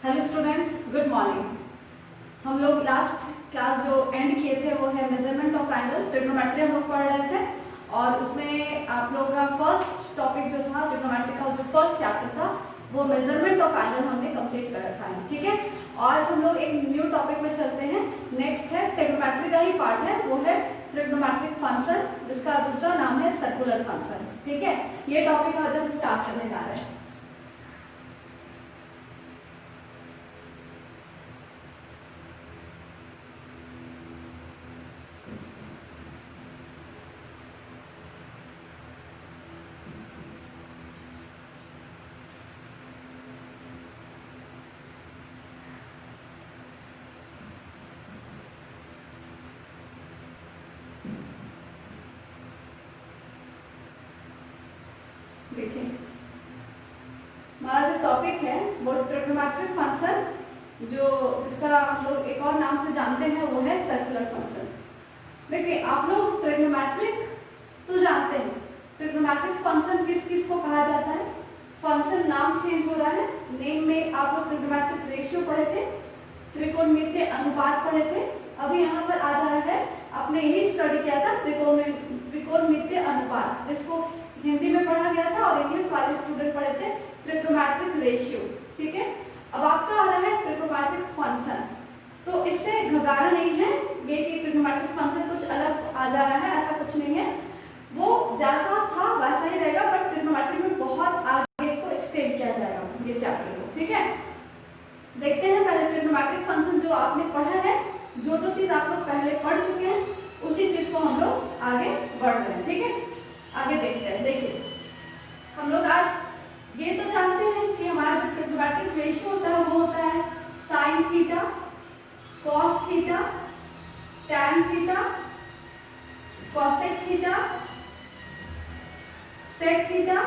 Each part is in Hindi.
Hello student, good morning. हम लोग लास्ट क्लास जो एंड किए थे वो है मेजरमेंट ऑफ एंगल, ट्रिग्नोमेट्री हम लोग पढ़ रहे थे और उसमें आप लोग का फर्स्ट टॉपिक जो था ट्रिग्नोमेट्री का जो फर्स्ट चैप्टर था वो मेजरमेंट ऑफ एंगल हमने कंप्लीट कर रखा है। ठीक है, आज हम लोग एक न्यू टॉपिक में चलते हैं। नेक्स्ट है ट्रिग्नोमेट्री का ही पार्ट है, वो है ट्रिग्नोमेट्रिक फंक्शन, जिसका दूसरा नाम है सर्कुलर फंक्शन। ठीक है, ये टॉपिक आज हम स्टार्ट करने जा रहे हैं। देखिए, हमारा जो टॉपिक है वो ट्रिग्नोमेट्रिक फंक्शन, जो इसका हम लोग एक और नाम से जानते हैं वो है सर्कुलर फंक्शन। देखिए, आप लोग ट्रिग्नोमेट्रिक तो जानते हैं, ट्रिग्नोमेट्रिक फंक्शन किस किस को कहा जाता है। फंक्शन नाम चेंज हो रहा है, नेम में आप लोग ट्रिग्नोमेट्रिक रेशियो पढ़े थे, त्रिकोणमितीय अनुपात पढ़े थे। अभी यहाँ पर आ जा रहा है, आपने यही स्टडी किया था त्रिकोणमितीय अनुपात, जिसको हिंदी में पढ़ा गया था और इंग्लिश वाले स्टूडेंट पढ़े थे ट्रिग्नोमेट्रिक रेशियो। ठीक है, अब आपका आ रहा है ट्रिग्नोमेट्रिक फंक्शन। तो इससे घबराना नहीं है ये कि ट्रिग्नोमेट्रिक फंक्शन कुछ अलग आ जा रहा है, ऐसा कुछ नहीं है, वो जैसा था वैसा ही रहेगा, बट ट्रिग्नोमेट्री में बहुत आगे इसको एक्सटेंड किया जाएगा ये चैप्टर को। ठीक है, देखते हैं पहले ट्रिग्नोमेट्रिक फंक्शन जो आपने पढ़ा है, जो चीज आप लोग पहले पढ़ चुके हैं उसी चीज को हम लोग आगे बढ़ रहे हैं। ठीक है, आगे देखते हैं। देखिए, हम लोग आज ये तो जानते हैं कि हमारा जो ट्रिग्नोमेट्रिक रेशियो होता है वो होता है sine theta, cos theta, tan theta, cosec theta, sec theta,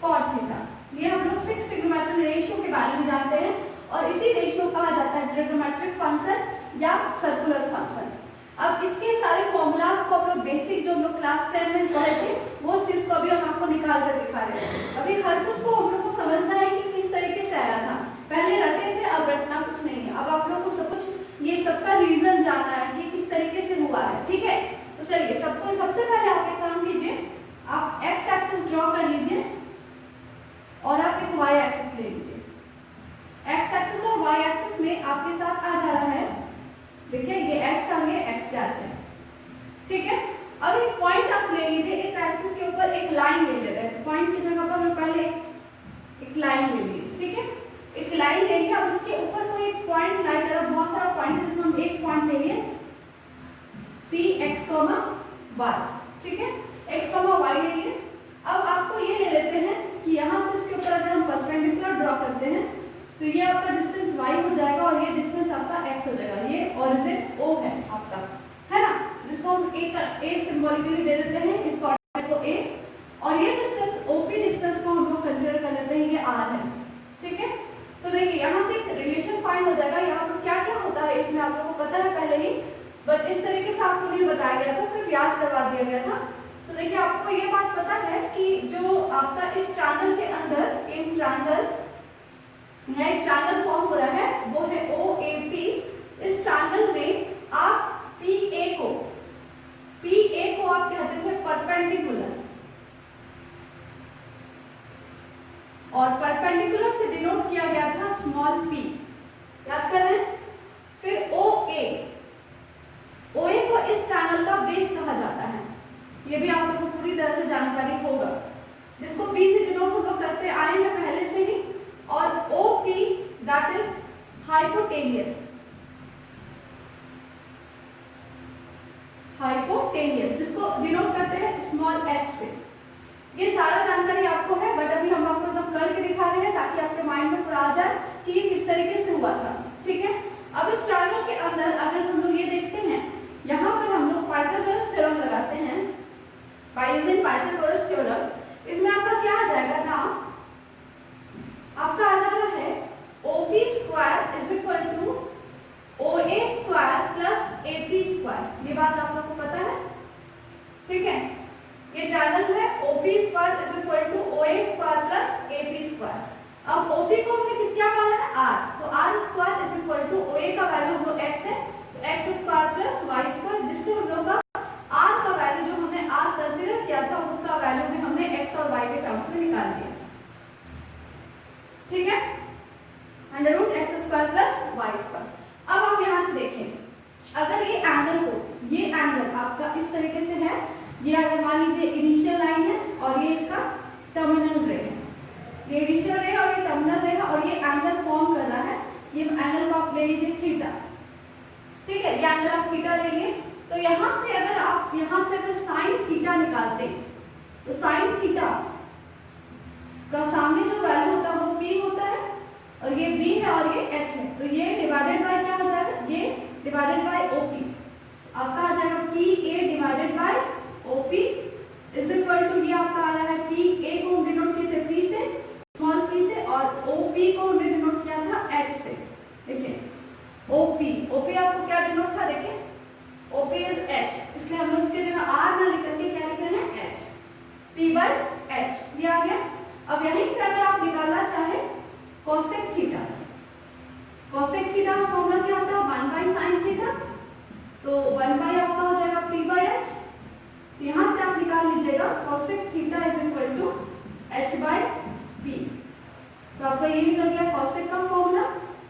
cot theta. ये हम लोग 6 ट्रिग्नोमेट्रिक रेशियो के बारे में जानते हैं और इसी रेशियो कहा जाता है ट्रिग्नोमेट्रिक फंक्शन या सर्कुलर फंक्शन। अब इसके सारे फॉर्मूलाज को आप लोग बेसिक जो हम लोग क्लास 10 में पढ़े थे वो चीज को अभी हम आपको निकाल कर दिखा रहे हैं। अभी हर कुछ को हम लोग को समझना है कि किस तरीके से आया था। पहले रटे थे, अब रटना कुछ नहीं है, अब आप लोग को सब कुछ ये सबका रीजन जानना है कि किस तरीके से हुआ है। ठीक है, तो चलिए सबसे पहले आप एक काम कीजिए, आप एक्स एक्सिस ड्रॉ कर लीजिए और आप एक वाई एक्सिस ले लीजिए। एक्स एक्सिस और वाई एक्सिस में आपके साथ आ जा रहा है, देखिए ये x आ गया, x डैश है। ठीक है, अब एक पॉइंट आप ले लीजिए, इस एक्सिस के ऊपर एक लाइन ले लेते हैं। पॉइंट की जगह पर हम पहले एक लाइन ले ली। ठीक है, एक लाइन ले लिया, अब इसके ऊपर कोई एक पॉइंट लाइन करा, बहुत सारा पॉइंट है, इसमें हम एक पॉइंट ले लिए p x, y। ठीक है, x, y ले लिए। अब आपको ये ले लेते हैं कि यहाँ से इसके ऊपर अगर हम परपेंडिकुलर ड्रॉ करते हैं तो ये आपका डिस्टेंस y हो जाएगा और ये डिस्टेंस आपका x हो जाएगा। ये ओरिजिन O है आपका, है ना, जिसको हम a सिंबॉलिकली दे देते हैं, इस कोऑर्डिनेट को a, और ये डिस्टेंस OP डिस्टेंस को हम लोग कंसीडर कर लेते हैं, ये r है। ठीक है, तो देखिए यहाँ से एक रिलेशन फाइंड हो जाएगा। यहाँ पर क्या क्या होता है इसमें आप लोगों को पता है पहले ही, बट इस तरीके से आपको नहीं बताया गया था, सिर्फ याद करवा दिया गया था। तो देखिए, आपको ये बात पता है कि जो आपका इस ट्रायंगल के अंदर इन ट्रायंगल यहाँ एक ट्रायंगल फॉर्म हो रहा है, वो है OAP। इस ट्रायंगल में आप PA को आप कहते थे परपेंडिकुलर, और परपेंडिकुलर से डिनोट किया गया था स्मॉल p, याद कर रहे हैं। फिर OA को इस ट्रायंगल का बेस कहा जाता है, ये भी आप लोगों को पूरी तरह से जानकारी होगा, जिसको P से डिनोट हम लोग करते आए हैं पहले से ही। और OP दैट इज हाइपोटेनियस, जिसको डिनोट करते हैं स्मॉल h से। ये सारा जानकारी आपको है, बट अभी हम आपको एकदम करके दिखा रहे हैं ताकि आपके माइंड में पूरा आ जाए कि ये किस तरीके से हुआ था। ठीक है, अब इस ट्रायंगल के अंदर अगर हम लोग ये देखते हैं, यहाँ पर हम लोग पाइथागोरस थ्योरम लगाते हैं। बाय यूजिंग पाइथागोरस थ्योरम इसमें आपका क्या आ जाएगा ना, आपका आ जाता है OP square is equal to क्या माना है r, तो r square is equal to OA का वैल्यू हम लोग x है तो x square plus y square, जिससे हम लोग का r का वैल्यू जो हमने r कंसीडर किया था उसका वैल्यू भी हमने x और y के टर्म्स में निकाल दिया। ठीक है, under root x square plus y square. अब हम यहाँ से देखें अगर ये एंगल को, ये एंगल आपका इस तरीके से है, ये अगर मान लीजिए इनिशियल लाइन है और ये इसका टर्मिनल रे है, ये इनिशियल रे और ये टर्मिनल रे है और ये एंगल फॉर्म कर रहा है, ये एंगल को आप ले लीजिए थीटा। ठीक है, ये एंगल आप थीटा ले लिए, तो यहाँ से अगर आप यहाँ से अगर साइन थीटा निकालते तो साइन थीटा का सामने जो वैल्यू होता है वो p होता है और ये b है और ये h है, तो ये डिवाइडेड बाय क्या हो जाएगा, ये डिवाइडेड बाय OP, आपका आ जाएगा PA divided by OP is equal to, ये आपका आ रहा है PA को डिनोट किए थे P से, स्मॉल p से, और OP को डिनोट किया था h से। देखिए OP आपको क्या डिनोट था, देखिए OP इज h, इसलिए हम लोग इसके जगह r ना लिख करके क्या लिख रहे हैं h, P by h, ये आ गया। अब यहीं से अगर आप निकालना चाहे कोसेक थीटा, कोसेक थीटा का फॉर्मूला क्या होता है 1 बाई साइन थीटा, तो 1 बाई आपका हो जाएगा P by h, यहाँ से आप निकाल लीजिएगा cosec theta is equal to h by p, तो आपका ये निकल गया कोसेक का फॉर्मूला,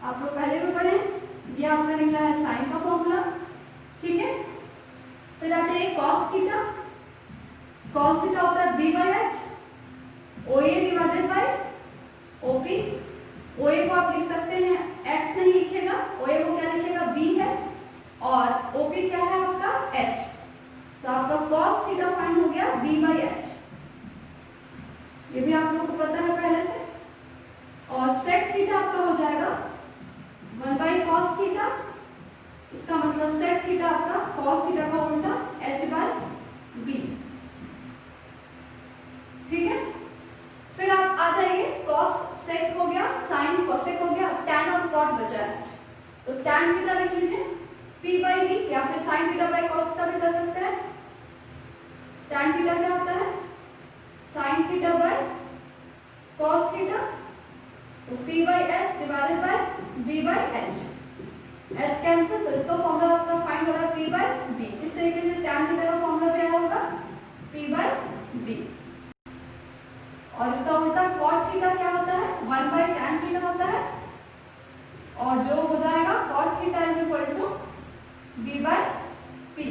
आप लोग पहले भी पढ़े, ये आपका निकला है साइन का फॉर्मूला। ठीक है, फिर आ जाइए cos थीटा, cos थीटा होता है b by h, OA divided by OP, OA को आप लिख सकते हैं x नहीं लिखेगा, OA को क्या लिखेगा b है, और OP क्या है आपका h, तो आपका cos थीटा फाइंड हो गया b by h, ये भी आप लोगों को पता है पहले से। और sec थीटा आपका हो जाएगा 1 by cos थीटा, इसका मतलब sec थीटा आपका cos थीटा का उल्टा h by b। ठीक है, फिर आप आ जाइए cos sec हो गया, sin cosec हो गया, tan और cot बचा है, तो tan थीटा लिख लीजिए p by b, या फिर sin theta by cos theta भी कर सकते हैं। tan थीटा क्या होता है sin theta by cos theta, तो p by h divided by b by h, h cancel, तो इसका फॉर्मूला आपका फाइंड हो रहा है p by b। इस तरीके से tan थीटा का फॉर्मूला भी आया होगा p by b, और इसका उल्टा cot थीटा क्या होता है 1 by tan थीटा होता है, और जो हो जाएगा cot theta is equal to b by p।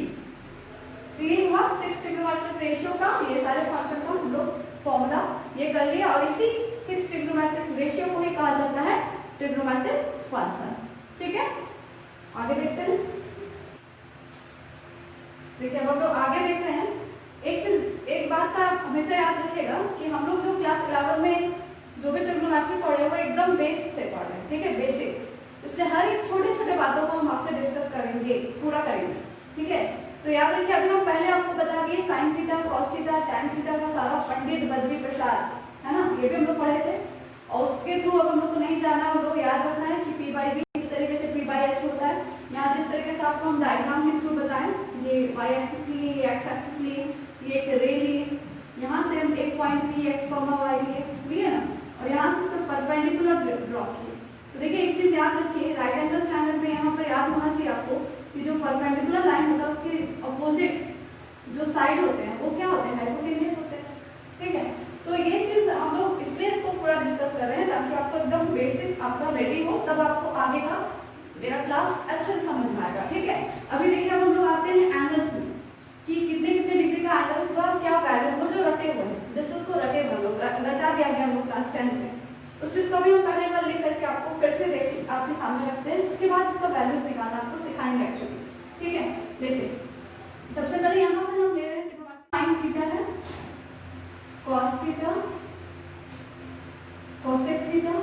तो ये हुआ 6 ट्रिग्नोमेट्रिक रेशियो का, ये सारे फंक्शन का हम लोग फॉर्मूला ये कर लिया, और इसी 6 ट्रिग्नोमेट्रिक रेशियो को ही कहा जाता है ट्रिग्नोमेट्रिक फंक्शन। ठीक है, आगे देखते हैं। देखिए अब हम लोग आगे देख रहे हैं, एक बात का हमेशा याद रखिएगा कि हम लोग जो क्लास 11 में जो भी ट्रिग्नोमेट्री पढ़ रहे हैं वो एकदम बेसिक से पढ़ रहे हैं। ठीक है, बेसिक, इसलिए हर एक छोटे छोटे बातों को हम आपसे डिस्कस करेंगे, पूरा करेंगे। ठीक है, तो याद रखिए अभी हम पहले आपको बता दिए sign theta, cos theta, tan theta का सारा पंडित बद्री प्रसाद है ना, ये भी हम लोग पढ़े थे, और उसके थ्रू अब हम लोग को नहीं जाना, हम लोग याद रखना है कि p by b इस तरीके से p by h होता है। यहाँ जिस तरीके से आपको हम डायग्राम के थ्रू बताएं, ये y एक्सिस लिए, ये x एक्सिस लिए, ये एक रे लिए, यहाँ से हम एक पॉइंट p x, y लिए ना, और यहाँ से इसको परपेंडिकुलर ड्रॉ किए। तो देखिए एक चीज याद रखिए, राइट एंगल ट्रायंगल में यहाँ पर याद होना चाहिए आपको कि जो परपेंडिकुलर लाइन होता है उसके अपोजिट जो साइड होते हैं वो क्या होते हैं, हाइपोटेन्यूज होते हैं। ठीक है, तो ये चीज हम लोग इसलिए इसको पूरा डिस्कस कर रहे हैं ताकि आपको एकदम बेसिक आपका रेडी हो, तब आपको आगे का मेरा क्लास अच्छे से समझ में आएगा। ठीक है, अभी देखिए हम लोग आते हैं एंगल्स में कि कितने कितने डिग्री का एंगल हुआ, क्या वैल्यू, वो जो रटे हुए हैं, जैसे उसको रटे हुए लोग रटा दिया गया हम लोग क्लास 10 से, उस चीज को भी हम पहले बार लिख करके आपको फिर से देख आपके सामने रखते हैं, उसके बाद इसका वैल्यूज निकालना आपको सिखाएंगे एक्चुअली। ठीक है, देखिए सबसे पहले यहाँ पर हम ले रहे हैं साइन थीटा है, cos theta, cosec theta,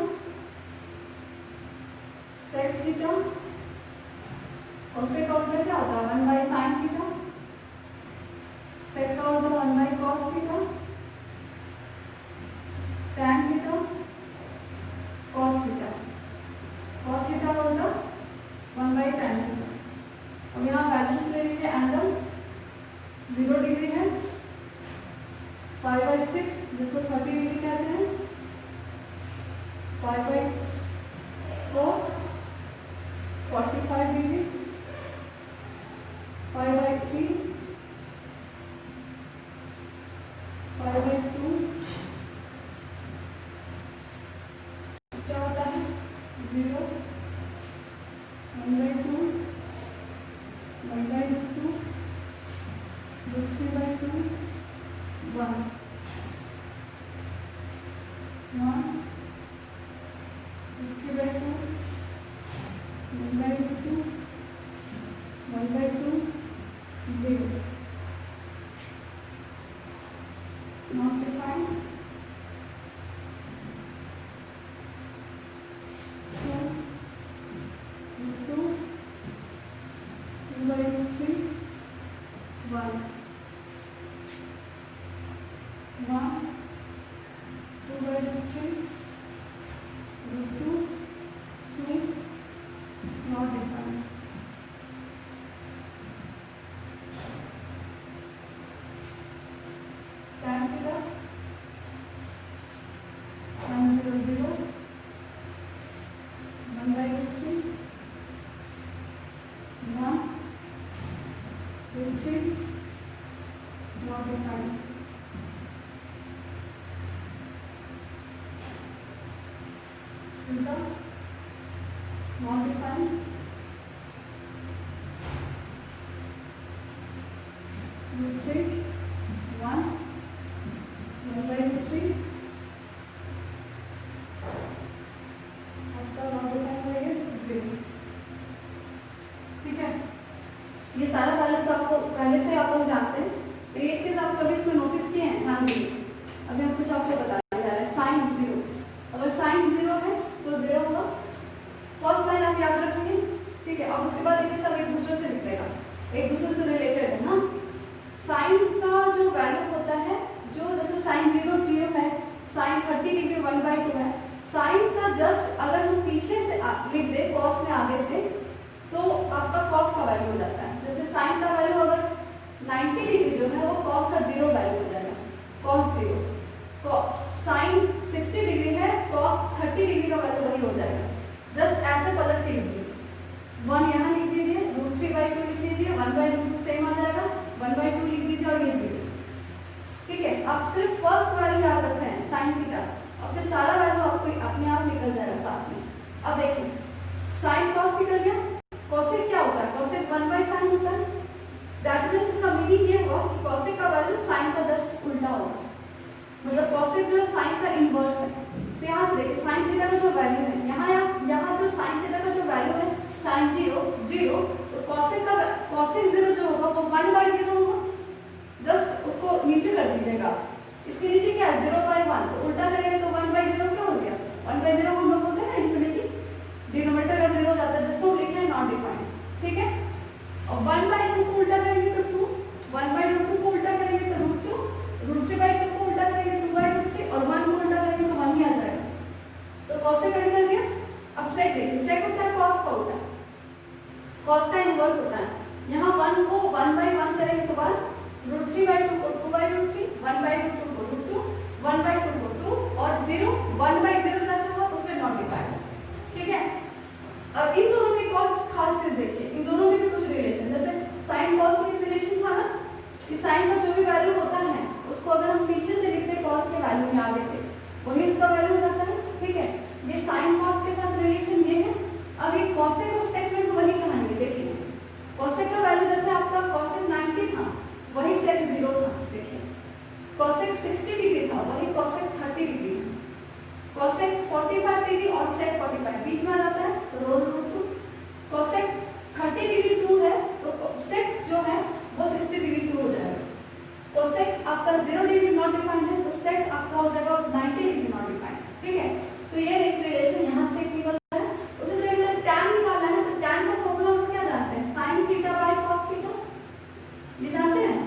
sec theta, cosec का उल्टा क्या होता है 1 बाई साइन थीटा, सेक का उल्टा 1 by cos theta, tan theta, cot theta, cot theta का उल्टा 1 बाई टैन थीटा। अब यहाँ वैल्यूज ले लीजिए, एंगल 0 डिग्री है, 5/6 जिसको 30 डिग्री कहते हैं, 5/2 0, 1/2, 1/2, √3/2, 1, 1, √3/2, 1/2, 1/2, 0, not defined, 2, 2, 2/3, 1, 1, 2/3, √2, 2, not defined. Tan theta 1, 0, 0, 1/3, 1, √3, not defined. Theta not defined. √3, 1, 1/3, आपका not defined है 0. ठीक है, ये सारा वैल्यूज आपको पहले से आप लोग जानते हैं. एक चीज आप कभी इसमें नोटिस किए हैं, ध्यान दीजिए. अभी हम कुछ आपको बताया जा रहा है. साइन 0, अगर साइन 0 है तो 0 होगा. फर्स्ट लाइन आप याद रखेंगे. ठीक है, और उसके बाद देखिए सब एक दूसरे से निकलेगा, एक दूसरे से रिलेटेड है ना. साइन का जो वैल्यू होता है, जो जैसे साइन 0 0 है, साइन 30 डिग्री 1/2 है. साइन का जस्ट अगर हम पीछे से लिख दे कॉस में आगे से, तो आपका कॉस का वैल्यू हो जाता है. जैसे साइन का वैल्यू अगर 90 डिग्री जो है वो कॉस का 0 वैल्यू हो जाएगा, कॉस 0. साइन 60 डिग्री है, कॉस 30 डिग्री का वैल्यू वही हो जाएगा. जस्ट ऐसे पलट के लिख दीजिए. 1 यहाँ लिख दीजिए, √3/2 लिख लीजिए, 1/2 सेम आ जाएगा, 1/2 लिख दीजिए और ये 0. ठीक है, आप सिर्फ फर्स्ट वैल्यू याद रख रहे हैं साइन थीटा, और फिर सारा वैल्यू आपको अपने आप निकल जाएगा साथ में. अब देखिए साइन कॉस निकल गया. कॉसेक क्या होता है? कॉसेक 1/sin होता है. दैट मींस इसका मीनिंग ये हुआ कि कॉसेक का वैल्यू साइन का जस्ट उल्टा होगा. मतलब कॉसेक जो है साइन का इनवर्स है. तो यहाँ से देखिए साइन थीटा का जो वैल्यू है, यहाँ जो साइन थीटा का जो वैल्यू है साइन 0 0, तो कॉसेक 0 जो होगा वो 1/0 होगा. जस्ट उसको नीचे कर दीजिएगा. इसके नीचे क्या है? 0/1. तो उल्टा करेंगे तो 1/0 क्या हो गया? 1/0 हम लोग बोलते हैं ना इन्फिनिटी. डिनोमिनेटर का 0 जाता है, जिसको हम लिख रहे हैं नॉट डिफाइंड. ठीक है, और 1/2 को उल्टा करेंगे तो 2, 1/2 को उल्टा करेंगे तो √2, √3/2 को उल्टा करेंगे 2/3, और 1 को उल्टा करेंगे तो 1 ही आ जाएगा. तो कॉस से कर गया. अब सेक देखिए, सेक होता है कॉस का होता है, कॉस का इनवर्स होता है. यहाँ 1 को 1/1 करेंगे तो 1, √3/2 को 2/3, 1/2 को √2, 1/2 को 2, और 0 1/0 जैसे हुआ तो फिर नॉट डिफाइंड. ठीक है, अब इन दोनों में कॉस खास चीज देखिए, इन दोनों में भी कुछ रिलेशन, जैसे साइन कॉस में रिलेशन था ना कि साइन का जो भी वैल्यू होता है उसको अगर हम पीछे से लिखते हैं कॉस के वैल्यू में आगे से, वही उसका वैल्यू हो जाता है. ठीक है, ये साइन कॉस के साथ रिलेशन ये है. अब ये कॉसेक और सेक में भी वही कहानी है. देखिए कॉसेक का वैल्यू जैसे आपका कॉसेक 90 था, वही सेक 0 था. देखिए कॉसेक 60 डिग्री था, वही कॉसेक 30 डिग्री है. कॉसेक 45 डिग्री और सेक 45 बीच में आ जाता है तो √2. कॉसेक 30 डिग्री 2 है तो सेक जो है वो 60 डिग्री 2 हो जाएगा. कॉसेक आपका 0 डिग्री नॉट डिफाइंड है, तो सेक आपका हो जाएगा 90 डिग्री नॉट डिफाइंड. ठीक है, तो ये एक रिलेशन यहाँ से निकल रहा है. उसी तरह टैन निकालना है, तो टैन का फॉर्मूला हम क्या जानते हैं? Sine theta by cos theta, ये जानते हैं.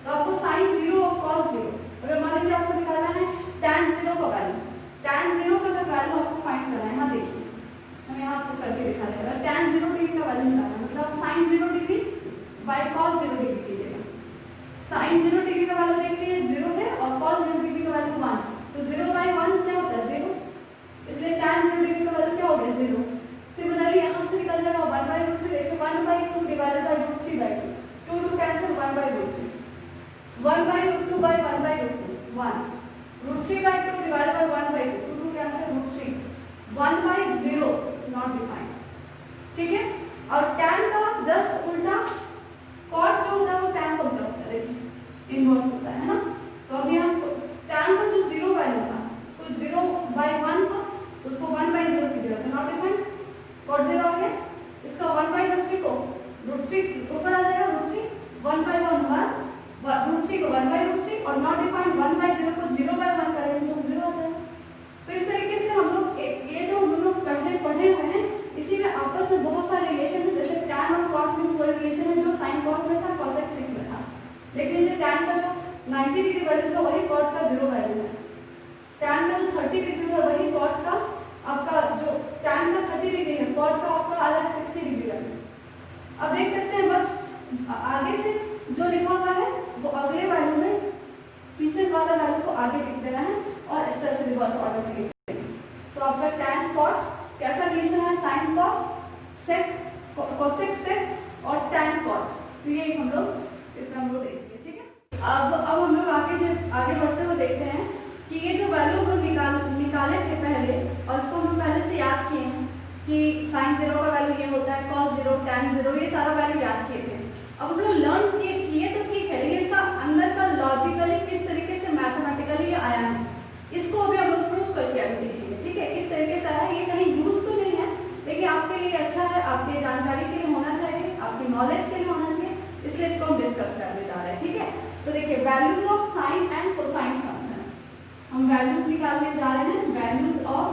तो आपको साइन 0 और कॉस 0, अगर मान लीजिए आपको निकालना है टैन 0 का वैल्यू, टैन 0 का वैल्यू आपको फाइंड करना है. यहाँ देखिए हम यहाँ आपको करके दिखा देंगे. टैन 0 डिग्री का वैल्यू निकालना है, मतलब sine 0 degree by cos 0 degree कीजिएगा. साइन 0 डिग्री का वैल्यू देख लीजिए 0 है, और कॉस 0 डिग्री का वैल्यू 1, तो 0/1 क्या होता है? 0. इसलिए tan 0 डिग्री का वैल्यू क्या हो गया? 0. सिमिलरली यहाँ से निकल जाएगा 1/√3. देखिए 1/2 divided by √3/2, 2 2 cancel, 1/√3, 1/√2/1/√2 1, √3/2 divided by 1/2, 2 2 cancel, √3, 1/0 not defined, ठीक है। और tan का जस्ट उल्टा, cot जो होता है वो tan को मतलब होता है, देखिए इनवर्स होता है ना। तो अभी हम tan का जो 0 वैल्यू था उसको 0/1 था, तो उसको 1/0 की जरूरत है, नॉट डिफाइंड। cot 0 आ गया, इसका 1/√3 को √3 ऊपर आ जाएगा, √3 1/1 √3 को 1/√3 और नॉट डिफाइंड 1/0 को 0/1 करेंगे तो 0 आ जाएगा। तो इस तरीके से हम लोग ये जो हम लोग पहले पढ़े हुए हैं इसी में आपस में बहुत सारे रिलेशन है, जैसे tan और cot में कोई रिलेशन है जो sin cos में था, cosec sec में था, लेकिन ये tan का जो 90 डिग्री वैल्यू था वही cot का 0 वैल्यू है। tan का जो 30 डिग्री है वही cot का आपका जो tan का 30 डिग्री है, cot का आपका अलग है 60 डिग्री वैल्यू। अब देख सकते हैं बस आगे से जो लिखा हुआ है वो अगले वैल्यू में पीछे वाला वैल्यू को आगे लिख देना है और इस तरह से रिवर्स ऑर्डर में लिख देंगे। तो आपका tan cot कैसा रिलेशन है, sin cos sec cosec sec और tan cot, तो ये हम लोग इसमें हम लोग देखेंगे, ठीक है। अब हम लोग आगे बढ़ते हुए देखते हैं कि ये जो वैल्यू हम निकाले थे पहले और इसको हम पहले से याद किए हैं कि sin 0 का वैल्यू ये होता है, cos 0 tan 0, ये सारा वैल्यू याद किए थे। अब हम लोग लर्न किए तो ठीक है, लेकिन इसका अंदर का लॉजिकली किस तरीके से मैथमेटिकली आया है इसको अभी हम लोग प्रूव करके आगे देखेंगे, ठीक है। इस तरीके से आया, ये कहीं यूज तो नहीं है लेकिन आपके लिए अच्छा है, आपके जानकारी के लिए होना चाहिए, आपकी नॉलेज के लिए होना चाहिए, इसलिए इसको हम डिस्कस करने जा रहे हैं, ठीक है। तो देखिए values of sine and cosine function, हम वैल्यूज निकालने जा रहे हैं, values of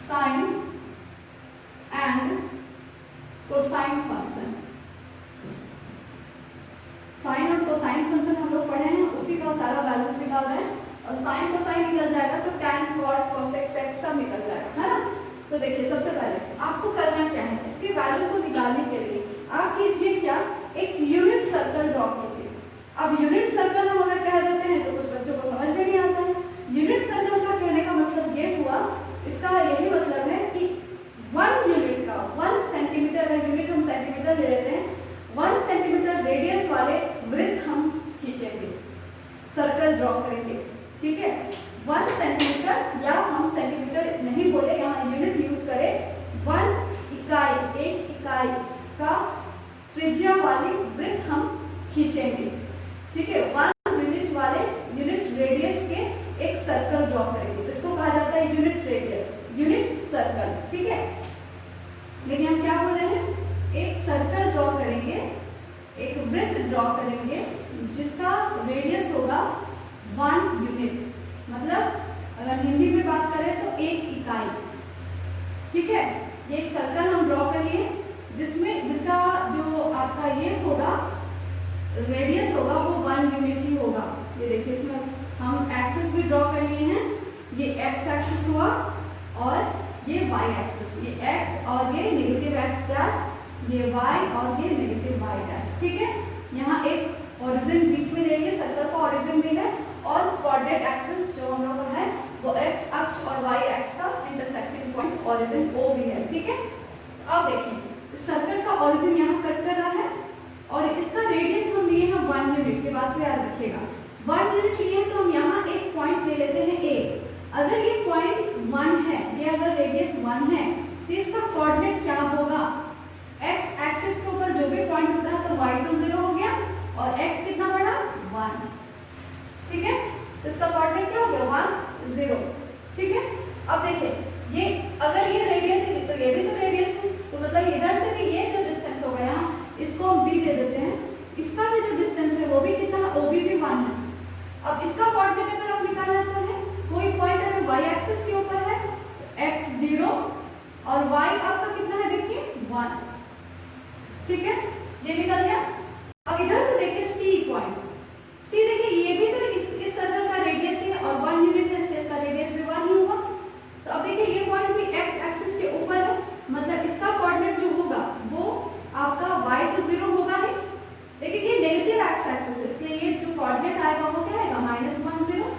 sine and cosine function. Sine और कोसाइन फंक्शन हम लोग पढ़े हैं, उसी का सारा वैल्यूज निकाल रहे हैं और साइन कोसाइन निकल जाएगा तो tan cot cosec sec सब निकल जाएगा, है ना। तो देखिए सबसे पहले आपको करना क्या है, इसके वैल्यू को निकालने के लिए आप कीजिए क्या, एक यूनिट सर्कल ड्रॉ कीजिए। अब यूनिट सर्कल हम अगर कह देते हैं तो कुछ बच्चों को समझ में नहीं आता है। यूनिट सर्कल का कहने का मतलब ये हुआ, इसका यही मतलब है कि 1 यूनिट का 1 सेंटीमीटर, यूनिट हम सेंटीमीटर ले लेते हैं, 1 सेंटीमीटर रेडियस वाले वृत्त हम खींचेंगे, सर्कल ड्रॉ करेंगे, ठीक है। 1 सेंटीमीटर या हम सेंटीमीटर नहीं बोले, यहाँ यूनिट यूज करें, 1 इकाई, 1 इकाई का त्रिज्या वाली वृत्त हम खींचेंगे, ठीक है। 1 यूनिट वाले यूनिट रेडियस के एक सर्कल ड्रॉ करेंगे, इसको कहा जाता है यूनिट रेडियस, यूनिट सर्कल, ठीक है। लेकिन हम क्या बोल रहे हैं, एक सर्कल ड्रॉ करेंगे, एक वृत्त ड्रॉ करेंगे जिसका रेडियस होगा 1 यूनिट, मतलब अगर हिंदी में बात करें तो 1 इकाई, ठीक है। ये एक सर्कल हम ड्रॉ करिए जिसका जो आपका ये होगा रेडियस होगा वो 1 यूनिट ही होगा। ये देखिए इसमें हम एक्सिस भी ड्रॉ कर लिए हैं, ये एक्स एक्सिस हुआ और ये वाई एक्सिस, ये एक्स और ये नेगेटिव एक्स डैश, ये y और ये नेगेटिव y डैश, ठीक है। यहाँ एक ओरिजिन बीच में लेंगे, सर्कल का ओरिजिन भी है और कोऑर्डिनेट एक्सिस जो हम लोग है वो x अक्ष और y अक्ष का इंटरसेक्टिंग पॉइंट ओरिजिन O भी है, ठीक है। अब देखिए सर्कल का ओरिजिन यहाँ कट कर रहा है और इसका रेडियस हम लिए हैं 1 यूनिट, ये बात को याद रखिएगा। 1 यूनिट लिए तो हम यहाँ एक पॉइंट ले लेते हैं A। अगर ये पॉइंट 1 है, ये अगर रेडियस 1 है तो इसका कोऑर्डिनेट क्या होगा, x एक्सिस के ऊपर जो भी पॉइंट होता है तो y तो 0 हो गया और x कितना बढ़ा 1, ठीक है। तो इसका कोऑर्डिनेट क्या हो गया 1 0, ठीक है। अब देखिए ये अगर ये रेडियस है तो ये भी तो रेडियस है, तो मतलब इधर से भी ये जो डिस्टेंस हो गया इसको हम b दे देते हैं, इसका भी जो डिस्टेंस है वो भी कितना है, OB भी 1 है। अब इसका कोऑर्डिनेट अगर आप निकालना चाहें, कोई पॉइंट अगर y एक्सिस के ऊपर है x 0 और y आपका कितना है देखिए 1, ठीक है, ये निकल गया। अब इधर से देखिए C पॉइंट, C देखिए ये भी तो इस सर्कल का रेडियस है और 1 यूनिट है इसलिए इसका रेडियस भी 1 ही होगा। तो अब देखिए ये पॉइंट भी x एक्सिस के ऊपर है, मतलब इसका कोऑर्डिनेट जो होगा वो आपका y तो 0 होगा ही, लेकिन ये नेगेटिव x एक्सिस है इसलिए ये जो कोऑर्डिनेट आएगा वो क्या आएगा -1 0,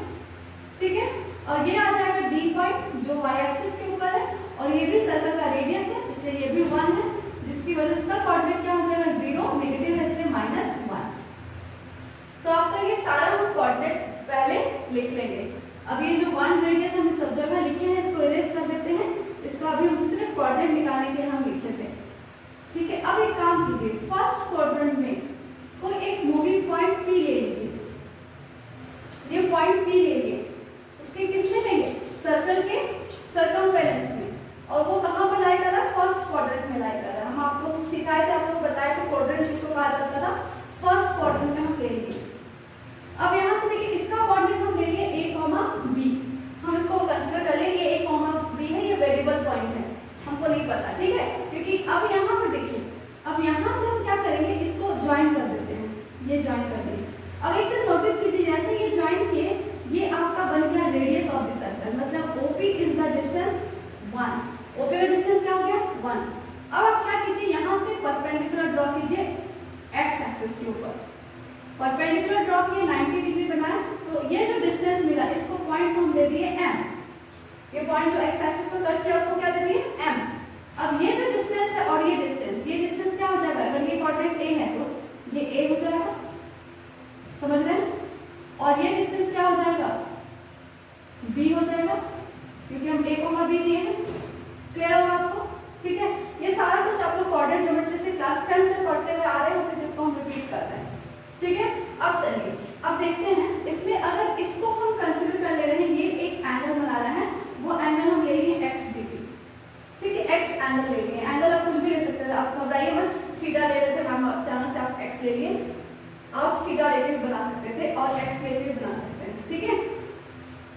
ठीक है। और ये आ जाएगा D पॉइंट जो y एक्सिस के ऊपर है और ये भी सर्कल का रेडियस है इसलिए ये भी 1 है, जिसकी वजह से इसका कोऑर्डिनेट क्या हो जाएगा 0, नेगेटिव है इसलिए -1। तो आपका ये सारा हम और वो कहाँ पर लाई कर रहा है, फर्स्ट क्वाड्रेंट में लाई कर रहा है। हम आप लोग सिखाए थे, आप लोग बताए थे क्वाड्रेंट किसको कहा जाता था, फर्स्ट क्वाड्रेंट में हम ले लिए। अब यहाँ से देखिए इसका कोऑर्डिनेट हम ले लिए a, b, हम इसको कंसीडर कर ले ये a, b है, ये वेरिएबल पॉइंट है, हमको नहीं पता, ठीक है। क्योंकि अब यहाँ पर देखिए, अब यहाँ से हम क्या करेंगे, इसको ज्वाइन कर देते हैं, ये ज्वाइन कर देंगे। अब एक चीज नोटिस कीजिए, जैसे ये ज्वाइन किए, ये आपका बन गया रेडियस ऑफ द सर्कल, मतलब OP is the distance 1, OP का डिस्टेंस क्या हो गया 1। अब आप क्या कीजिए, यहाँ से परपेंडिकुलर ड्रॉ कीजिए x एक्सिस के ऊपर, परपेंडिकुलर ड्रॉ किए 90 डिग्री बनाया, तो ये जो डिस्टेंस मिला इसको पॉइंट हम दे दिए m, ये पॉइंट जो x एक्सिस पर कट किया उसको क्या दे दिए m। अब ये जो डिस्टेंस है और ये डिस्टेंस क्या हो जाएगा, अगर ये कोऑर्डिनेट a है तो ये a हो जाएगा, समझ रहे हैं, और ये डिस्टेंस क्या हो जाएगा b हो जाएगा, क्योंकि हम a, b दिए हैं। क्लियर होगा आपको, ठीक है। ये सारा कुछ आप लोग कोऑर्डिनेट ज्योमेट्री से क्लास 10 से पढ़ते हुए आ रहे हैं, उसे जिसको हम रिपीट कर रहे हैं, ठीक है। अब चलिए अब देखते हैं, इसमें अगर इसको हम कंसीडर कर ले रहे हैं, ये एक एंगल बना रहा है, वो एंगल हम ले लेंगे x डिग्री, ठीक है, x एंगल ले लेंगे। एंगल आप कुछ भी ले सकते हैं, आप घबराइए मत, थीटा ले रहे थे मैम अचानक से आप x ले लिए, आप थीटा लेके भी बना सकते थे और x लेके भी बना सकते हैं, ठीक है।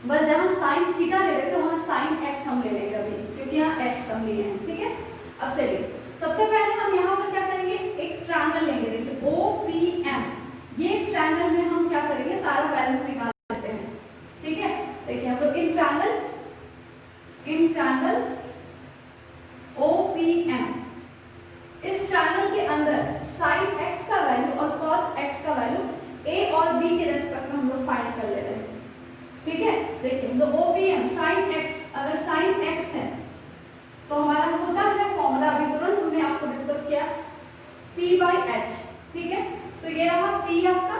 बस जहाँ साइन थीटा ले रहे थे वहाँ साइन x हम ले लेंगे अभी, क्योंकि यहाँ x हम लिए हैं, ठीक है। अब चलिए सबसे पहले हम यहाँ पर क्या करेंगे, एक ट्रायंगल लेंगे, देखिए OPM, ये ट्रायंगल में हम क्या करेंगे, सारा वैल्यूज निकाल लेते हैं, ठीक है। देखिए हम लोग इन ट्रायंगल OPM, इस ट्रायंगल के अंदर sin x का वैल्यू और cos x का वैल्यू a और b के रेस्पेक्ट में हम लोग फाइंड कर ले रहे हैं, ठीक है। देखिए तो OPM sin x, अगर sin x है तो हमारा होता है फॉर्मूला, अभी तुरंत हमने आपको डिस्कस किया p/h, ठीक है। तो ये रहा p आपका,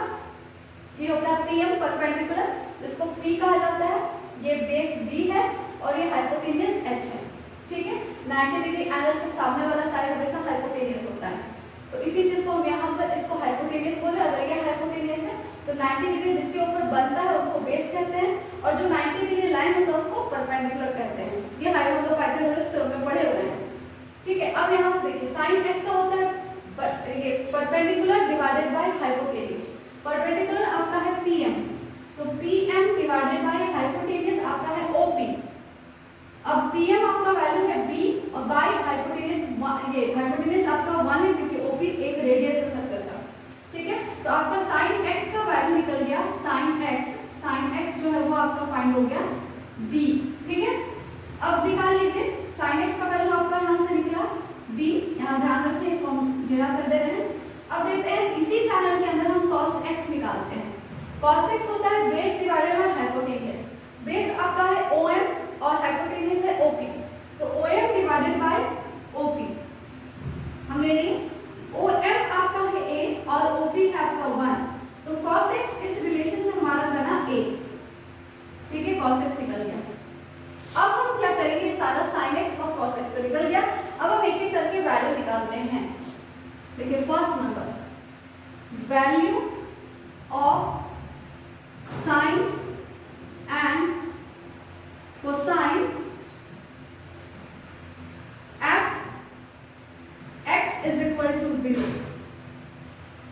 ये होता है PM परपेंडिकुलर, जिसको p कहा जाता है, ये बेस b है और ये हाइपोटेन्यूज h है, ठीक है। 90 डिग्री एंगल के सामने वाला साइड हमेशा हाइपोटेन्यूज होता है, तो इसी चीज को हम यहाँ पर इसको हाइपोटेन्यूज बोल रहे हैं। अगर ये हाइपोटेन्यूज है तो 90 डिग्री जिसके ऊपर बनता है उसको बेस कहते हैं, और जो 90 डिग्री लाइन होता है उसको परपेंडिकुलर कहते हैं। ये हम लोग पाइथागोरस थ्योरम में पढ़े हुए हैं, ठीक है। अब यहाँ से देखिए sin x का होता है ये perpendicular divided by hypotenuse, perpendicular आपका है PM, तो PM डिवाइडेड बाय हाइपोटेन्यूज आपका है OP। अब PM आपका वैल्यू है b और बाय हाइपोटेन्यूज, ये हाइपोटेन्यूज आपका 1 है क्योंकि OP एक रेडियस है सर्कल का, ठीक है। तो आपका sin x का वैल्यू निकल गया, sin x जो है वो आपका फाइंड हो गया b, ठीक है। अब निकाल लीजिए sin x का वैल्यू आपका यहाँ से निकला b, यहाँ ध्यान रखिए इसको हम गिरा कर दे रहे हैं। अब देखते हैं इसी चैनल के अंदर हम cos x निकालते हैं। cos x होता है base divided by hypotenuse, base आपका है OM और हाइपोटेन्यूज है OP, तो OM डिवाइडेड बाय OP हम ले लेंगे। OM आपका है a और OP है आपका 1, तो cos x इस रिलेशन से हमारा बना a, ठीक है, cos x निकल गया। अब हम क्या करेंगे, ये सारा sin x और cos x तो निकल गया, अब हम एक एक करके वैल्यू निकालते हैं। देखिए first number value of sin and cosine at x is equal to 0।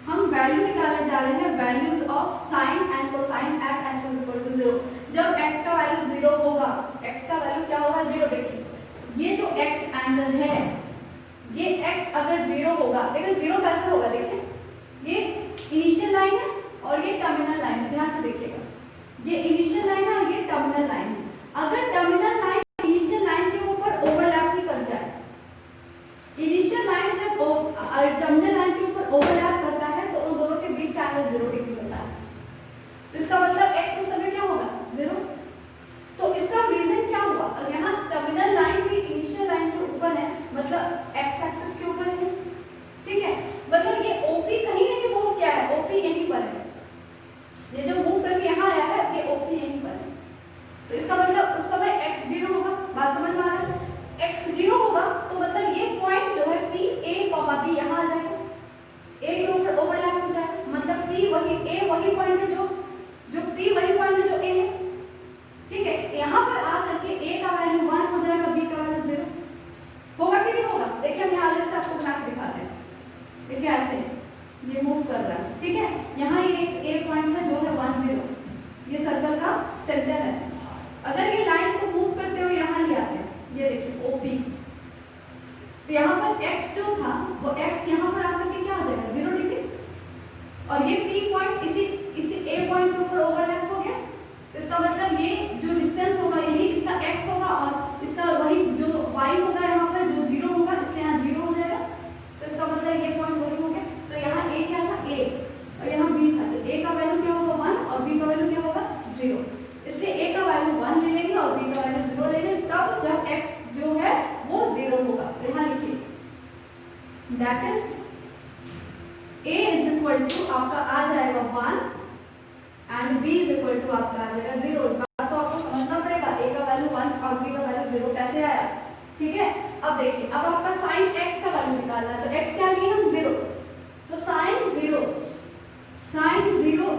हम वैल्यू निकालने जा रहे हैं, values of sin and cosine at x is equal to 0। जब x का वैल्यू 0 होगा, x का वैल्यू क्या होगा 0, देखिए ये जो x एंगल है, ये x अगर 0 होगा, देखिए 0 कैसे होगा, देखिए ये इनिशियल लाइन है और ये टर्मिनल लाइन है, ध्यान से देखिएगा, ये इनिशियल लाइन है और ये टर्मिनल लाइन है। अगर टर्मिनल लाइन इनिशियल लाइन के ऊपर ओवरलैप ही कर जाए, इनिशियल लाइन जब टर्मिनल लाइन के ऊपर ओवरलैप करता है तो उन दोनों के बीच का एंगल 0 डिग्री होता है, तो इसका मतलब x उस समय क्या होगा 0। तो इसका रीजन क्या हुआ, अगर यहाँ टर्मिनल लाइन भी इनिशियल लाइन के ऊपर है, मतलब x एक्सिस के ऊपर है, ठीक है, मतलब ये OP कहीं नहीं मूव किया है, OP यहीं पर है, ये जो मूव करके यहाँ आया है ये OP यहीं पर है, तो इसका मतलब उस समय तो यहाँ पर x जो था वो x यहाँ पर आकर के क्या हो जाएगा 0 डिग्री, और ये P पॉइंट इसी A पॉइंट के ऊपर ओवरलैप हो गया। तो इसका मतलब ये जो डिस्टेंस होगा यही इसका x होगा और इसका वही जो y होगा यहाँ पर जो 0 होगा, इसलिए यहाँ 0 हो जाएगा। तो इसका मतलब ये पॉइंट वही हो गया। तो यहाँ A क्या था A और यहाँ B था, तो A का वैल्यू क्या होगा 1 और B का वैल्यू क्या होगा 0। इसलिए A का वैल्यू 1 ले लेंगे और B का वैल्यू 0 ले लेंगे, तब जब x जो है वो 0 होगा। तो यहाँ लिखिए that is A is equal to आपका आ जाएगा 1 and B is equal to आपका आ जाएगा 0। इस बात को आपको समझना पड़ेगा, A का वैल्यू 1 और B का वैल्यू 0 कैसे आया, ठीक है। अब देखिए, अब आपका साइन x का वैल्यू निकालना है, तो x क्या लिए हम 0, तो sine 0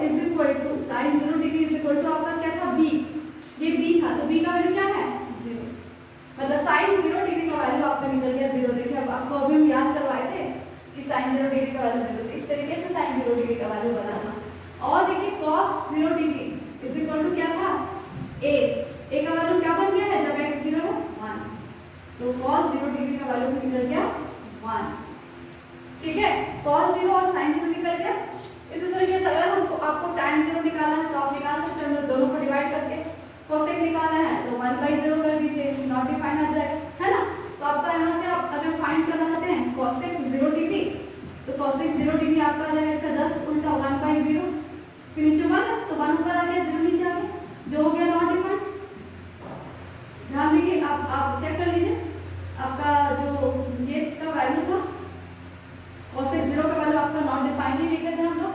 is equal to sine 0 degree is equal to आपका क्या था B, ये B था, तो B का वैल्यू क्या है 0, मतलब साइन 0 डिग्री का वैल्यू आपका निकल गया 0। देखिए अब आपको अभी हम याद करवाए थे कि साइन 0 डिग्री का वैल्यू 0, इस तरीके से साइन 0 डिग्री का वैल्यू बनाना। और देखिए cos 0 degree is equal to क्या था A का वैल्यू क्या बन गया है जब x 0 है 1, तो cos 0 डिग्री का वैल्यू निकल गया 1, ठीक है। cos 0 और sin 0 निकल गया। इसी तरीके से अगर हमको आपको tan 0 निकालना है तो आप निकाल सकते हैं, दोनों को डिवाइड करके। cosec निकालना है तो 1/0 कर दीजिए, नॉट डिफाइन आ जाएगा, है ना। तो आपका यहाँ से आप अगर फाइंड करना चाहते हैं cosec 0 डिग्री, तो cosec 0 डिग्री आपका आ जाएगा इसका जस्ट उल्टा 1/0, इसके नीचे 1 तो 1 ऊपर आ गया 0 नीचे आ गया, जो हो गया नॉट डिफाइन। ध्यान दीजिए, आप चेक कर लीजिए आपका जो ये का वैल्यू था cosec 0 का वैल्यू आपका नॉट डिफाइंड ही लिख लेते हैं हम लोग।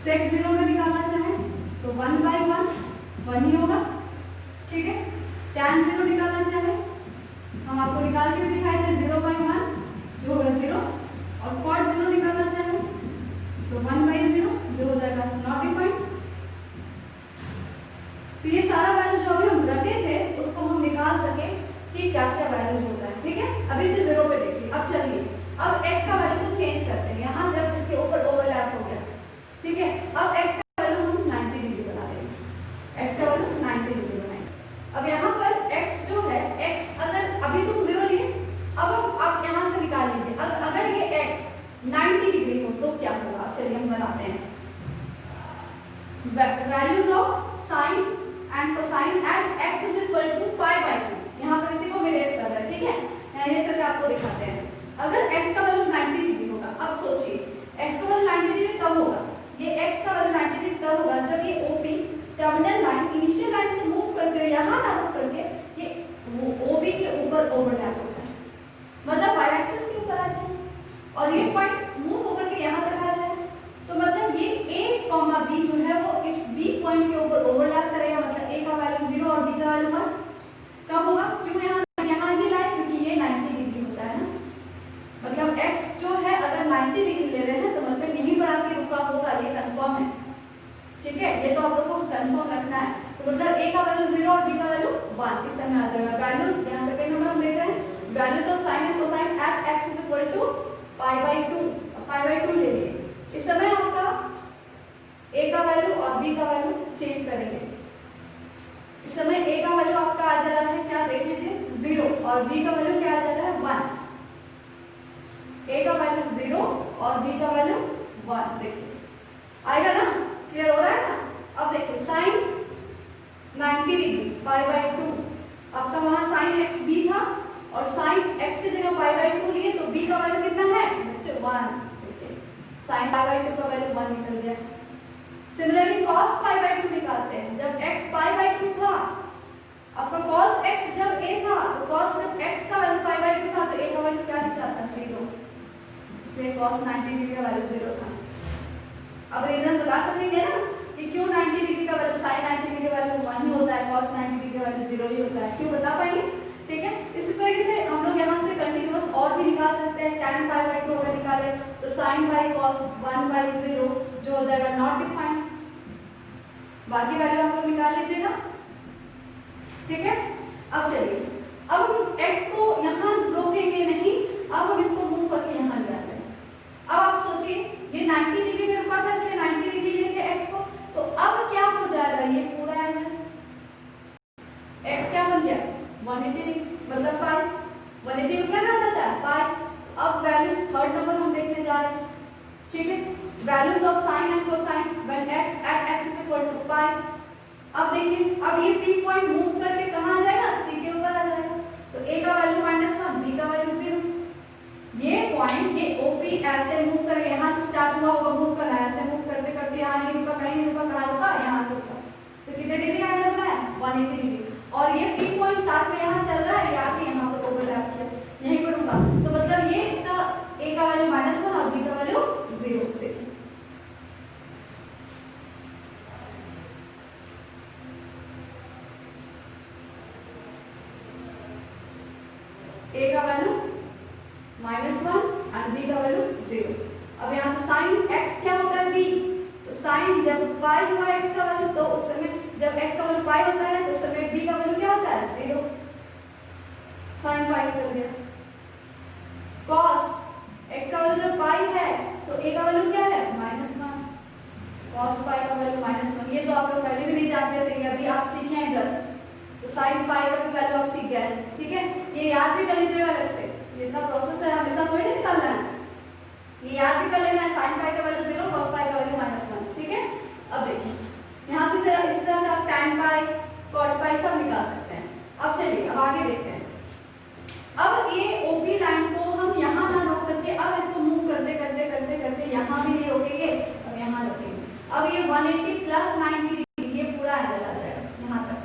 sec 0 का निकालना चाहें तो 1/1 1 ही होगा, ठीक है। tan 0 निकालना चाहें हम आपको निकाल के भी दिखाए थे 0/1 जो होगा 0, और cot 0 निकालना चाहें तो 1/0 जो हो जाएगा नॉट डिफाइंड। तो ये सारा वैल्यू जो अभी हम रखे थे उसको हम निकाल सके कि क्या क्या वैल्यूज होता है, ठीक है। अभी तो 0 पे देखिए। अब चलिए अब x का वैल्यू को चेंज करते हैं, यहाँ जब इसके ऊपर ओवरलैप हो गया, ठीक है। अब x का वैल्यू हम 90 डिग्री बना देंगे, x का वैल्यू 90 डिग्री बनाएंगे। अब यहाँ पर x जो है x अगर अभी तुम 0 लिए, अब आप यहाँ से निकाल लीजिए अगर ये x 90 डिग्री हो तो क्या होगा। अब चलिए हम बनाते हैं values of sine and cosine at x is equal to π/2। यहाँ पर इसी को हम इरेज कर रहे हैं, ठीक है। ये करके आपको दिखाते हैं। अगर x का वैल्यू 90 डिग्री होगा, अब सोचिए x का वैल्यू 90 डिग्री कब होगा, ये x का वैल्यू 90 डिग्री तब होगा जब ये OP terminal line initial line से मूव करके यहाँ ना रुक करके ये OB के ऊपर ओवरलैप हो जाए, मतलब y एक्सिस के ऊपर आ जाए, और ये पॉइंट मूव होकर के यहाँ तक आ जाए। तो मतलब ये A, B जो है वो इस B पॉइंट के ऊपर ओवरलैप करेगा, मतलब A का वैल्यू 0 और B का वैल्यू 1 कब होगा। क्यों यहाँ ही लाए, क्योंकि ये 90 डिग्री होता है ना, मतलब x जो है अगर 90 डिग्री ले रहे हैं तो मतलब यहीं पर आके रुका होगा, ये कंफर्म है, ठीक है। ये तो आप लोगों को कंफर्म रखना है। तो मतलब A का वैल्यू 0 और B का वैल्यू 1 इस समय आ जाएगा। वैल्यूज यहाँ सेकंड नंबर हम देख रहे हैं, values of sine and cosine at x is equal to π/2 ले लिए। इस समय आपका A का वैल्यू और B का वैल्यू चेंज करेंगे। इस समय A का वैल्यू आपका आ जा रहा है क्या, देख लीजिए 0, और B का वैल्यू क्या आ जा रहा है 1। A का वैल्यू 0 और B का वैल्यू 1, देखिए आएगा ना, क्लियर हो रहा है ना। अब देखिए साइन 90 डिग्री π/2, आपका वहां साइन x b था और साइन x की जगह π/2 लिए तो b का वैल्यू कितना है 1, देखिए साइन π/2 का वैल्यू 1 निकल गया। सिमिलरली cos π/2 निकालते हैं, जब x π/2 था, आपका cos x जब a था तो cos जब x का वैल्यू π/2 था तो a का वैल्यू क्या निकला था 0, इसलिए cos 90 डिग्री का वैल्यू 0 था। अब रीजन बता सकेंगे ना कि क्यों 90 डिग्री का वैल्यू sin 90 डिग्री का वैल्यू 1 ही होता है, cos 90 डिग्री का वैल्यू 0 ही होता है, क्यों बता पाएंगे, ठीक है। इसी तरीके से हम लोग यहाँ से कंटीन्यूअस और भी निकाल सकते हैं। tan π/2 अगर निकाले तो sin by cos 1/0 जो हो जाएगा नॉट डिफाइंड, बाकी वैल्यू आप लोग निकाल लीजिएगा, ठीक है। अब चलिए, अब हम x को यहाँ रोकेंगे नहीं, अब हम इसको मूव करके यहाँ ले आते हैं। अब आप सोचिए ये 90 डिग्री में रुका था, इसलिए 90 डिग्री लिए थे x को, तो अब क्या हो जाएगा, ये पूरा एंगल x क्या बन गया 180 डिग्री, मतलब पाई, 180 को क्या कहा जाता है पाई। अब वैल्यूज थर्ड नंबर हम देखने जा रहे हैं, ठीक है, values of sine and cosine when x at x is equal to पाई। अब देखिए, अब ये p पॉइंट मूव करके कहां आ जाएगा, c के ऊपर आ जाएगा, तो a का वैल्यू -1, b का वैल्यू 0। ये पॉइंट ये OP ऐसे मूव करके यहां से स्टार्ट हुआ होगा मूव करना, ऐसे मूव करते करते यहां नहीं रुका, कहीं नहीं रुका, कहां रुका, यहां रुका, तो कितने डिग्री आ जाता है 180 डिग्री। और ये p पॉइंट साथ में यहां चल रहा है, या कि यहां पर ओवरलैप किया, यहीं पर रुका, तो मतलब ये इसका a का वैल्यू -1 और b का वैल्यू 0। देखिए a का वैल्यू -1 और b का वैल्यू 0। अब यहाँ से sin x क्या होता है b, तो sin जब पाई हुआ x का वैल्यू, तो उस समय जब x का वैल्यू पाई होता है तो उस समय b का वैल्यू क्या होता है 0, sin पाई निकल गया। cos x का वैल्यू जब पाई है तो a का वैल्यू क्या है -1, cos पाई का वैल्यू -1। ये तो आप लोग पहले भी नहीं जानते थे, अभी आप सीखे हैं जस्ट, तो sin पाई का वैल्यू आप सीख गए, ठीक है, ये याद भी कर लीजिएगा अलग से, इतना प्रोसेस है, हमेशा थोड़ी नहीं निकालना है, ये याद भी कर लेना है, sin पाई का वैल्यू 0, cos पाई का वैल्यू -1, ठीक है। अब देखिए यहाँ से इसी तरह से आप tan पाई cot पाई सब निकाल सकते हैं। अब चलिए अब आगे देखते हैं। अब ये OP लाइन को हम यहाँ ना रोक करके अब इसको मूव करते करते करते करते यहाँ भी नहीं रोकेंगे, अब यहाँ रोकेंगे। अब ये 180 + 90 डिग्री ये पूरा एंगल आ जाएगा यहाँ तक।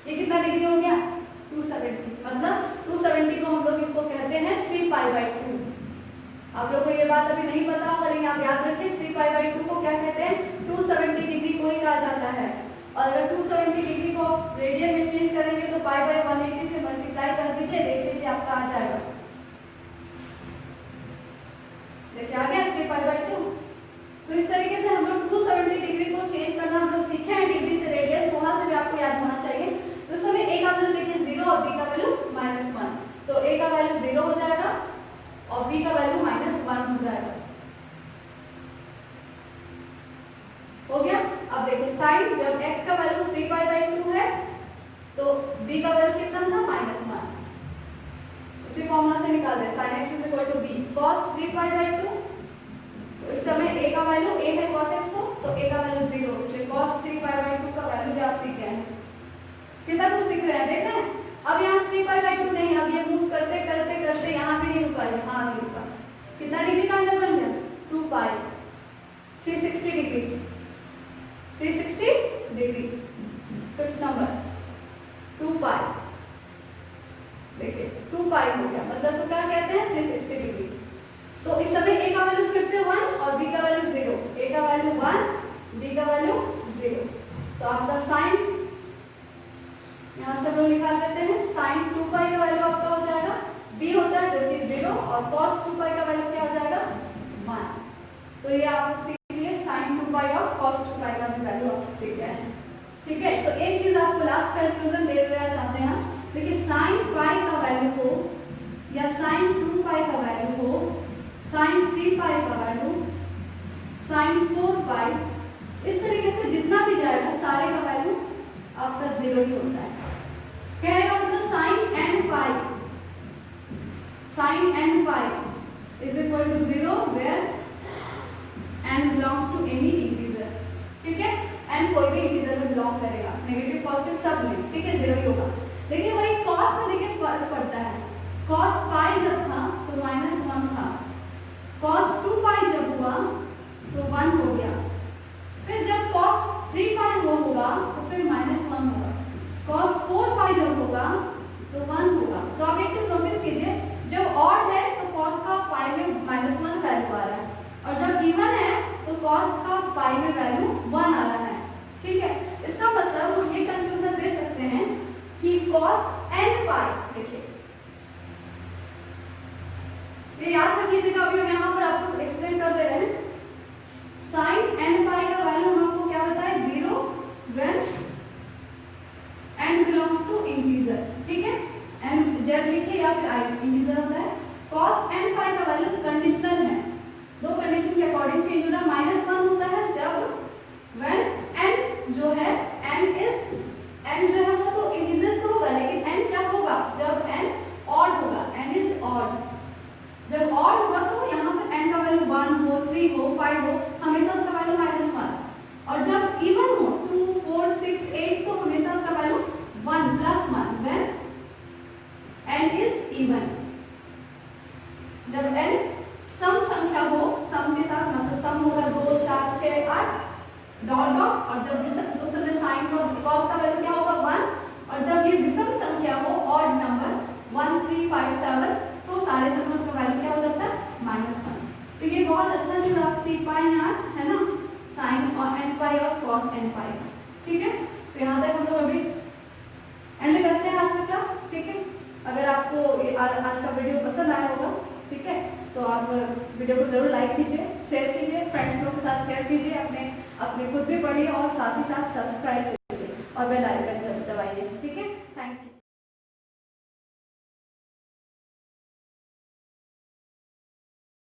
ये कितना डिग्री हो गया 270, मतलब 270 को हम लोग इसको कहते हैं 3π/2। आप लोग को ये बात अभी नहीं पता होगा, लेकिन आप याद रखें 3π/2 को क्या कहते हैं, 270 डिग्री को ही कहा जाता है। और अगर 270 डिग्री को रेडियन में चेंज करेंगे तो π/180 से मल्टीप्लाई कर दीजिए, देख लीजिए आपका आ जाएगा। देखिए आ गया 3π/2। तो इस तरीके से हम लोग 270 डिग्री को चेंज करना हम लोग सीखे हैं डिग्री से रेडियन, तो वहां से भी आपको याद होना चाहिए। तो इस समय a का वैल्यू देखिए 0 और b का वैल्यू -1, तो a का वैल्यू 0 हो जाएगा और b का वैल्यू -1 हो जाएगा। हो गया। अब देखिए sin जब x का वैल्यू 3π/2 है तो b का वैल्यू कितना था -1, उसी फॉर्मूला से निकाल दे, sin x = b cos 3π/2। तो इस समय a का वैल्यू a है cos x तो a का वैल्यू 0, इसलिए cos 3π/2 का वैल्यू भी आप सीख गए हैं। कितना कुछ सीख रहे हैं, देख रहे हैं। अब यहाँ 3π/2 नहीं, अब ये मूव करते करते करते यहाँ भी नहीं रुका, यहाँ भी रुका, कितना डिग्री का एंगल बन गया 2π, 360 डिग्री, 360 डिग्री। फिफ्थ नंबर 2π, देखिए 2π हो गया, मतलब इसको क्या कहते हैं 360 डिग्री। तो इस समय a का वैल्यू फिर से 1 और b का वैल्यू 0, a का वैल्यू 1 b का वैल्यू 0। तो आपका साइन यहाँ से हम लोग निकाल लेते हैं, sin 2π का वैल्यू आपका हो जाएगा b होता है जो कि 0 और cos 2π का वैल्यू क्या हो जाएगा 1। तो ये आप सीख लिए sin 2π और cos 2π का भी वैल्यू आप सीख गए हैं, ठीक है। तो एक चीज आपको लास्ट कंक्लूजन दे देना चाहते हैं, देखिए sin π का वैल्यू हो या sin 2π का वैल्यू हो, sin 3π का वैल्यू, sin 4π, इस तरीके से जितना भी जाएगा सारे का वैल्यू आपका 0 ही होता है। कहेगा मतलब sin n π is equal to 0 where n belongs to any integer, ठीक है। n कोई भी इंटीजर में बिलोंग करेगा, नेगेटिव पॉजिटिव सब में, ठीक है, 0 ही होगा। लेकिन वही cos में देखिए फर्क पड़ता है, cos π जब था तो -1 था, cos 2π जब हुआ तो 1 हो गया, फिर जब cos 3π वो होगा तो फिर -1 होगा, cos 4π जब होगा तो 1 होगा। तो आप एक चीज नोटिस कीजिए, जब ऑड है तो cos का π में -1 वैल्यू आ रहा है, और जब इवन है तो cos का π में वैल्यू 1 आ रहा है, ठीक है। इसका मतलब हम ये कंक्लूजन दे सकते हैं कि cos n π, देखिए ये याद रखिएगा, अभी हम यहाँ पर आपको एक्सप्लेन कर दे रहे हैं। sin n π का वैल्यू हमको क्या बताया 0 when n belongs to integer, ठीक है, n जब लिखे या फिर i इंटीजर होता है। cos n π का वैल्यू कंडीशनल है, दो कंडीशन के अकॉर्डिंग चेंज होना, -1 होता है जब when n जो है n जो है वो तो इंटीजर तो होगा, लेकिन n क्या होगा जब n ऑड इवन। जब n सम संख्या हो, सम के साथ मतलब सम होगा 2 4 6 8 डॉट डॉट, और जब विषम तो उसमें साइन का कॉस का वैल्यू क्या होगा 1, और जब ये विषम संख्या हो ऑड नंबर 1 3 5 7 तो सारे समय उसका वैल्यू क्या हो जाता है -1। तो ये बहुत अच्छा चीज आप सीख पाए हैं आज, है ना, साइन और n पाई और कॉस n पाई। ठीक है, तो यहाँ तक हम लोग अभी एंड करते हैं आज का क्लास। ठीक है, अगर आपको आज का वीडियो पसंद आया होगा, ठीक है, तो आप वीडियो को जरूर लाइक कीजिए, शेयर कीजिए, फ्रेंड्स लोग के साथ शेयर कीजिए, अपने खुद भी पढ़िए और साथ ही साथ सब्सक्राइब कीजिए और बेल आइकन जरूर दबाइए। ठीक है।